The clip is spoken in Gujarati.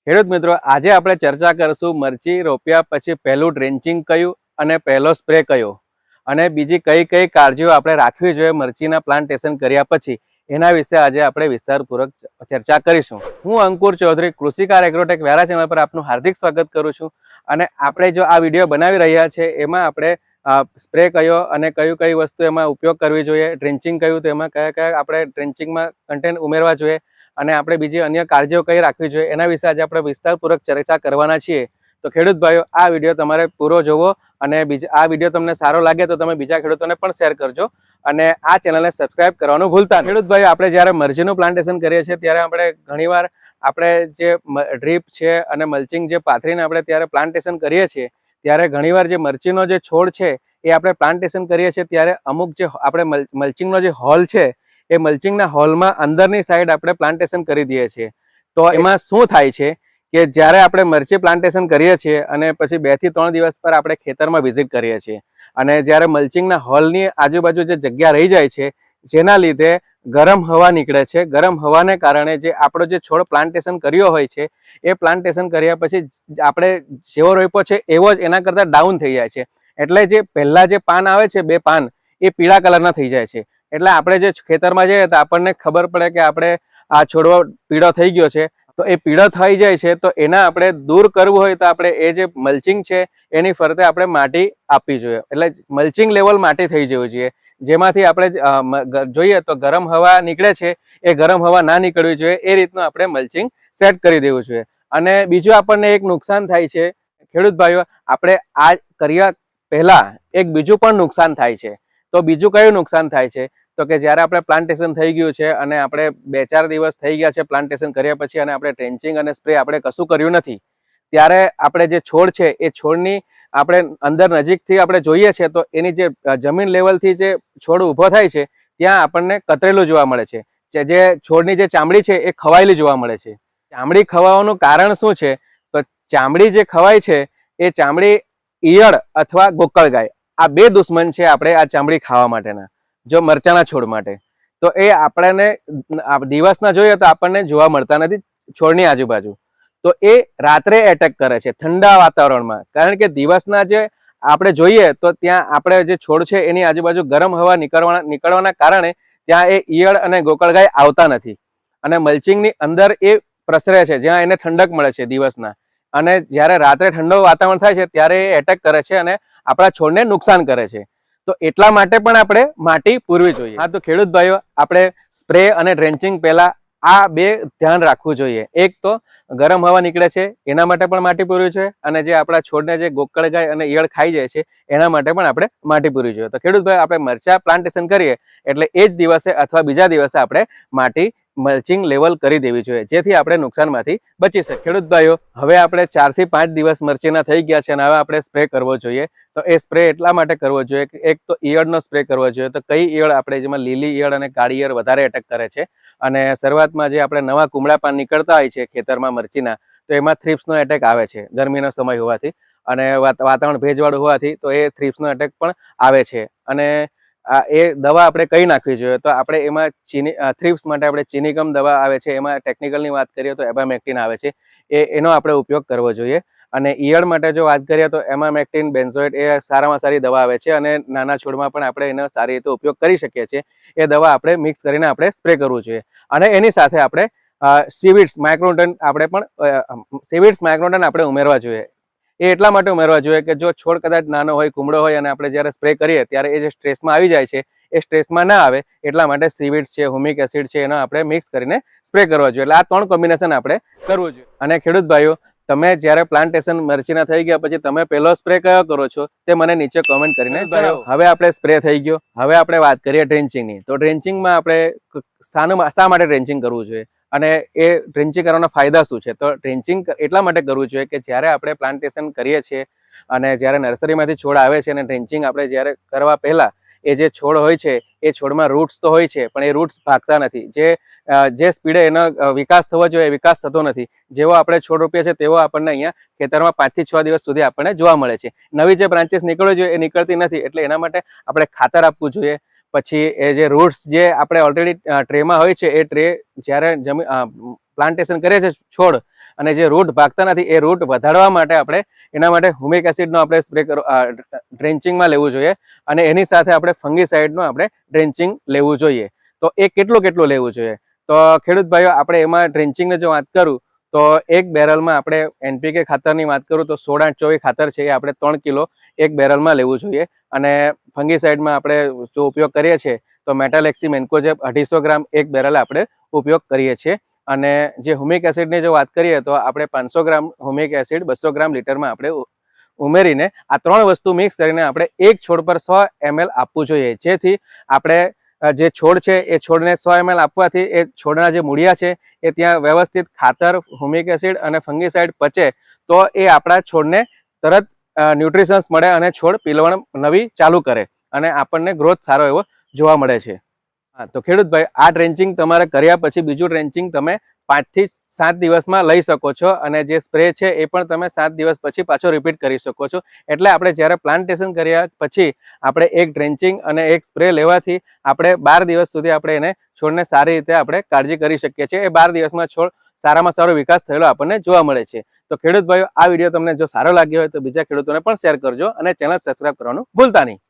ખેડૂત મિત્રો, આજે આપણે ચર્ચા કરશું મરચી રોપ્યા પછી પહેલું ડ્રેન્ચિંગ કયું અને પહેલો સ્પ્રે કયો અને બીજી કઈ કઈ કાળજીઓ આપણે રાખવી જોઈએ મરચીના પ્લાન્ટેશન કર્યા પછી, એના વિશે આજે આપણે વિસ્તારપૂર્વક ચર્ચા કરીશું. હું અંકુર ચૌધરી, કૃષિકાર એગ્રોટેક વ્યારા ચેનલ પર આપનું હાર્દિક સ્વાગત કરું છું. અને આપણે જો આ વિડીયો બનાવી રહ્યા છે એમાં આપણે સ્પ્રે કયો અને કઈ વસ્તુ એમાં ઉપયોગ કરવી જોઈએ, ડ્રેન્ચિંગ કયું, તો એમાં કયા આપણે ડ્રેન્ચિંગમાં કન્ટેન્ટ ઉમેરવા જોઈએ અને આપણે બીજી અન્ય કાળજીઓ કઈ રાખવી જોઈએ, એના વિશે આજે આપણે વિસ્તારપૂર્વક ચર્ચા કરવાના છીએ. તો ખેડૂત ભાઈઓ, આ વિડીયો તમારે પૂરો જોવો અને આ વિડીયો તમને સારો લાગે તો તમે બીજા ખેડૂતોને પણ શેર કરજો અને આ ચેનલને સબસ્ક્રાઇબ કરવાનું ભૂલતા નહીં. ખેડૂત ભાઈઓ, આપણે જ્યારે મરચીનું પ્લાન્ટેશન કરીએ છીએ ત્યારે આપણે ઘણીવાર આપણે જે ડ્રીપ છે અને મલ્ચિંગ જે પાથરીને આપણે ત્યારે પ્લાન્ટેશન કરીએ છીએ, ત્યારે ઘણીવાર જે મરચીનો જે છોડ છે એ આપણે પ્લાન્ટેશન કરીએ છીએ ત્યારે અમુક જે આપણે મલ્ચિંગનો જે હોલ છે એ મલ્ચિંગના હોલમાં અંદરની સાઈડ આપણે પ્લાન્ટેશન કરી દઈએ છીએ. તો એમાં શું થાય છે કે જ્યારે આપણે મરચી પ્લાન્ટેશન કરીએ છીએ અને પછી 2 થી 3 દિવસ પર આપણે ખેતરમાં વિઝિટ કરીએ છીએ અને જ્યારે મલ્ચિંગના હોલની આજુબાજુ જે જગ્યા રહી જાય છે, જેના લીધે ગરમ હવા નીકળે છે. ગરમ હવાને કારણે જે આપણો જે છોડ પ્લાન્ટેશન કર્યો હોય છે એ પ્લાન્ટેશન કર્યા પછી આપણે જેવો રોપ્યો છે એવો જ એના કરતાં ડાઉન થઈ જાય છે. એટલે જે પહેલા જે પાન આવે છે, 2 પાન, એ પીળા કલરના થઈ જાય છે. એટલે આપણે જે ખેતરમાં જઈએ તો આપણને ખબર પડે કે આપણે આ છોડવો પીળો થઈ ગયો છે. તો એ પીળો થઈ જાય છે તો એના આપણે દૂર કરવું હોય તો આપણે એ જે મલ્ચિંગ છે એની ફરતે આપણે માટી આપવી જોઈએ. એટલે મલ્ચિંગ લેવલ માટી થઈ જવું જોઈએ, જેમાંથી આપણે જોઈએ તો ગરમ હવા નીકળે છે એ ગરમ હવા ના નીકળવી જોઈએ. એ રીતનું આપણે મલ્ચિંગ સેટ કરી દેવું જોઈએ. અને બીજું આપણને એક નુકસાન થાય છે ખેડૂત ભાઈઓ, આપણે આ કર્યા પહેલા એક બીજું પણ નુકસાન થાય છે. તો બીજું કયું નુકસાન થાય છે? તો કે જ્યારે આપણે પ્લાન્ટેશન થઈ ગયું છે અને આપણે 2-4 દિવસ થઈ ગયા છે પ્લાન્ટેશન કર્યા પછી અને આપણે ટ્રેન્ચિંગ અને સ્પ્રે આપણે કશું કર્યું નથી, ત્યારે આપણે જે છોડ છે એ છોડની આપણે અંદર નજીકથી આપણે જોઈએ છે તો એની જે જમીન લેવલથી જે છોડ ઊભો થાય છે ત્યાં આપણને કતરેલું જોવા મળે છે. જે છોડની જે ચામડી છે એ ખવાયેલી જોવા મળે છે. ચામડી ખવાવાનું કારણ શું છે? તો ચામડી જે ખવાય છે એ ચામડી ઈયળ અથવા ગોકળગાય, આ 2 દુશ્મન છે આપણે આ ચામડી ખાવા માટેના, જો મરચાના છોડ માટે. તો એ આપણને દિવસના જોઈએ તો આપણને જોવા મળતા નથી છોડની આજુબાજુ. તો એ રાત્રે એટેક કરે છે ઠંડા વાતાવરણમાં, કારણ કે દિવસના જે આપણે જોઈએ તો ત્યાં આપણે જે છોડ છે એની આજુબાજુ ગરમ હવા નીકળવાના કારણે ત્યાં એ ઈયળ અને ગોકળગાય આવતા નથી અને મલ્ચિંગની અંદર એ પ્રસરે છે જ્યાં એને ઠંડક મળે છે દિવસના. અને જ્યારે રાત્રે ઠંડુ વાતાવરણ થાય છે ત્યારે એ એટેક કરે છે અને આપણા છોડને નુકસાન કરે છે. તો એટલા માટે પણ આપણે માટી પૂરવી જોઈએ. હા, તો ખેડૂત ભાઈઓ, આપણે સ્પ્રે અને ડ્રેન્ચિંગ પહેલા આ 2 ધ્યાન રાખવું જોઈએ. એક તો ગરમ હવા નીકળે છે એના માટે પણ માટી પૂરવી જોઈએ અને જે આપણા છોડને જે ગોકળગાય અને ઈયળ ખાઈ જાય છે એના માટે પણ આપણે માટી પૂરવી જોઈએ. તો ખેડૂત ભાઈ, આપણે મરચા પ્લાન્ટેશન કરીએ એટલે એ જ દિવસે અથવા બીજા દિવસે આપણે માટી મલ્ચિંગ લેવલ કરી દેવી જોઈએ, જેથી આપણે નુકસાનમાંથી બચી શકીએ. ખેડૂત ભાઈઓ, હવે આપણે 4 થી 5 દિવસ મરચીના થઈ ગયા છે અને હવે આપણે સ્પ્રે કરવો જોઈએ. તો એ સ્પ્રે એટલા માટે કરવો જોઈએ કે એક તો ઈયળનો સ્પ્રે કરવો જોઈએ. તો કઈ ઈયળ આપણે, જેમાં લીલી ઈયળ અને કાળી ઈયળ વધારે એટેક કરે છે અને શરૂઆતમાં જે આપણે નવા કુમળા પાન નીકળતા હોય છે ખેતરમાં મરચીના, તો એમાં થ્રિપ્સનો એટેક આવે છે ગરમીનો સમય હોવાથી અને વાતાવરણ ભેજવાળું હોવાથી. તો એ થ્રિપ્સનો એટેક પણ આવે છે અને એ દવા આપણે કઈ નાખવી જોઈએ? તો આપણે એમાં થ્રિપ્સ માટે આપણે ચિનિકમ દવા આવે છે, એમાં ટેકનિકલની વાત કરીએ તો એબામેક્ટિન આવે છે, એનો આપણે ઉપયોગ કરવો જોઈએ. અને ઈયળ માટે જો વાત કરીએ તો એમામેક્ટિન, બેન્ઝોએટ એ સારામાં સારી દવા આવે છે અને નાના છોડમાં પણ આપણે એનો સારી રીતે ઉપયોગ કરી શકીએ છીએ. એ દવા આપણે મિક્સ કરીને આપણે સ્પ્રે કરવું જોઈએ. અને એની સાથે આપણે સીવીડ્સ માઇક્રોન્યુટ્રન આપણે ઉમેરવા જોઈએ. એ એટલા માટે ઉમેરવા જોઈએ કે જો છોડ કદાચ નાનો હોય, કુમળો હોય અને આપણે જ્યારે સ્પ્રે કરીએ ત્યારે એ જે સ્ટ્રેસમાં આવી જાય છે એ સ્ટ્રેસમાં ના આવે એટલા માટે સીવીડ્સ છે, હુમિક એસિડ છે, એનો આપણે મિક્સ કરીને સ્પ્રે કરવા જોઈએ. એટલે આ 3 કોમ્બિનેશન આપણે કરવું જોઈએ. અને ખેડૂત ભાઈઓ, તમે જ્યારે પ્લાન્ટેશન મરચીના થઈ ગયા પછી તમે પહેલો સ્પ્રે કયો કરો છો તે મને નીચે કોમેન્ટ કરીને જણાવો. હવે આપણે સ્પ્રે થઈ ગયો, હવે આપણે વાત કરીએ ડ્રેન્ચિંગની. તો ડ્રેન્ચિંગમાં આપણે શા માટે ડ્રેન્ચિંગ કરવું જોઈએ અને એ ડ્રેન્ચિંગ કરવાના ફાયદા શું છે? તો ડ્રેન્ચિંગ એટલા માટે કરવું જોઈએ કે જ્યારે આપણે પ્લાન્ટેશન કરીએ છીએ અને જ્યારે નર્સરીમાંથી છોડ આવે છે અને ડ્રેન્ચિંગ આપણે જ્યારે કરવા પહેલા એ જે છોડ હોય છે એ છોડમાં રૂટ્સ તો હોય છે પણ એ રૂટ્સ ભાગતા નથી. જે સ્પીડે એનો વિકાસ થવો જોઈએ એ વિકાસ થતો નથી. જેવો આપણે છોડ રોપીએ છીએ તેવો આપણને અહીંયા ખેતરમાં 5 થી 6 દિવસ સુધી આપણને જોવા મળે છે. નવી જે બ્રાન્ચીસ નીકળવી જોઈએ એ નીકળતી નથી. એટલે એના માટે આપણે ખાતર આપવું જોઈએ. પછી એ જે રૂટ્સ જે આપણે ઓલરેડી ટ્રેમાં હોય છે એ ટ્રે જ્યારે પ્લાન્ટેશન કરે છે છોડ અને જે રૂટ ભાગતા નથી એ રૂટ વધારવા માટે આપણે એના માટે હુમિક એસિડનો આપણે સ્પ્રે ડ્રેન્ચિંગમાં લેવું જોઈએ અને એની સાથે આપણે ફંગીસાઇડનું આપણે ડ્રેન્ચિંગ લેવું જોઈએ. તો એ કેટલું લેવું જોઈએ? તો ખેડૂત ભાઈઓ આપણે એમાં ડ્રેન્ચિંગની જો વાત કરું તો એક બેરલમાં આપણે NPK ખાતરની વાત કરું તો 16-8-24 ખાતર છે એ આપણે 3 કિલો એક બેરલમાં લેવું જોઈએ. અને ફંગીસાઇડમાં આપણે જો ઉપયોગ કરીએ છીએ તો મેટાલેક્સી મેન્કોજેબ 250 ગ્રામ એક બેરલ આપણે ઉપયોગ કરીએ છીએ. અને જે હુમિક એસિડની જો વાત કરીએ તો આપણે 500 ગ્રામ હુમિક એસિડ 200 ગ્રામ લીટરમાં આપણે ઉમેરીને આ 3 વસ્તુ મિક્સ કરીને આપણે એક છોડ પર 100 ml આપવું જોઈએ, જેથી આપણે જે છોડ છે એ છોડને 100 ml આપવાથી એ છોડના જે મૂળિયા છે એ ત્યાં વ્યવસ્થિત ખાતર, હુમિક એસિડ અને ફંગીસાઇડ પચે તો એ આપણા છોડને તરત ન્યુટ્રિશન્સ મળે અને છોડ પીલવણ નવી ચાલુ કરે અને આપણને ગ્રોથ સારો એવો જોવા મળે છે. હા, તો ખેડૂત ભાઈ આ ડ્રેન્ચિંગ તમારે કર્યા પછી બીજું ડ્રેન્ચિંગ તમે 5 થી 7 દિવસમાં લઈ શકો છો અને જે સ્પ્રે છે એ પણ તમે 7 દિવસ પછી પાછો રિપીટ કરી શકો છો. એટલે આપણે જ્યારે પ્લાન્ટેશન કર્યા પછી આપણે એક ડ્રેન્ચિંગ અને એક સ્પ્રે લેવાથી આપણે 12 દિવસ સુધી આપણે એને છોડને સારી રીતે આપણે કાળજી કરી શકીએ છીએ. એ 12 દિવસમાં છોડ સારામાં સારો વિકાસ થયેલો આપણને જોવા મળે છે. તો ખેડૂત ભાઈઓ આ વિડીયો તમને જો સારો લાગ્યો હોય તો બીજા ખેડૂતોને પણ શેર કરજો અને ચેનલ સબસ્ક્રાઇબ કરવાનું ભૂલતા નહીં.